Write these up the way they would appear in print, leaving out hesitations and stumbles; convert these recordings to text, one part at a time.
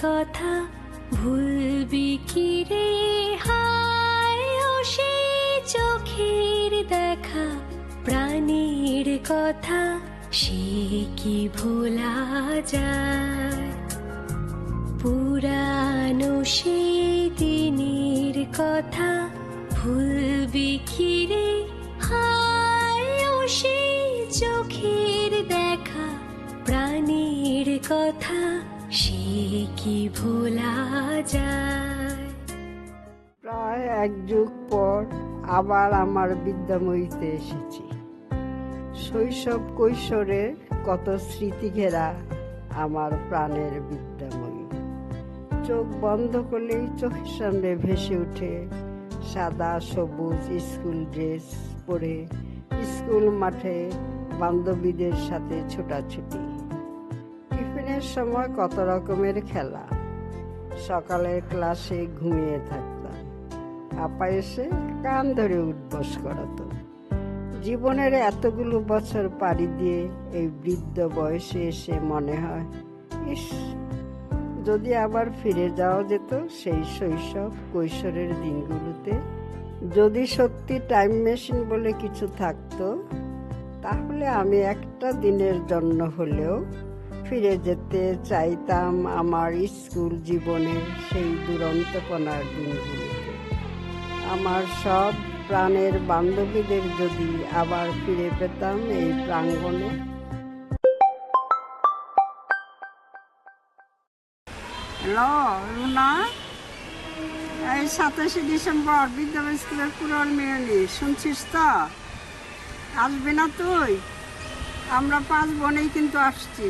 কথা ভুলবি কি রে হায় ও সেই চোখের দেখা প্রাণীর কথা সে কি ভোলা যায় পুরানো সেই দিনের কথা ভুলবি কি রে হায় ও সেই চোখের দেখা প্রাণীর কথা সে কি ভোলা যায়। প্রায় এক যুগ পর আবার আমার বিদ্যাময়ীতে এসেছি। শৈশব কৈশোরের কত স্মৃতি ঘেরা আমার প্রাণের বিদ্যাময়ী। চোখ বন্ধ করলেই চোখের সামনে ভেসে ওঠে সাদা সবুজ স্কুল ড্রেস পরে স্কুল মাঠে বান্ধবীদের সাথে ছোটাছুটি, টিফিনের সময় কত রকমের খেলা, সকালের ক্লাসে ঘুমিয়ে থাকতাম, আপা এসে কান ধরে উঠবস করাতো। জীবনের এতগুলো বছর পাড়ি দিয়ে এই বৃদ্ধ বয়সে এসে মনে হয় ইস, যদি আবার ফিরে যাওয়া যেত সেই শৈশব কৈশোরের দিনগুলোতে। যদি সত্যি টাইম মেশিন বলে কিছু থাকতো তাহলে আমি একটা দিনের জন্য হলেও ফিরে যেতে চাইতাম আমার স্কুল জীবনের সেই দুরন্তপনার দিনগুলোতে। আমার সব প্রাণের বান্ধবীদের যদি আবার ফিরে পেতাম এই প্রাঙ্গণে। হ্যালো রুনা, এই 27শে ডিসেম্বর বিদ্যালয় স্কুলের পুরন মেয়নি শুনছিস তো? আসবি না তুই? আমরা 5 বোনেই কিন্তু আসছি,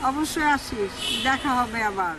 অবশ্যই আসিস, দেখা হবে আবার।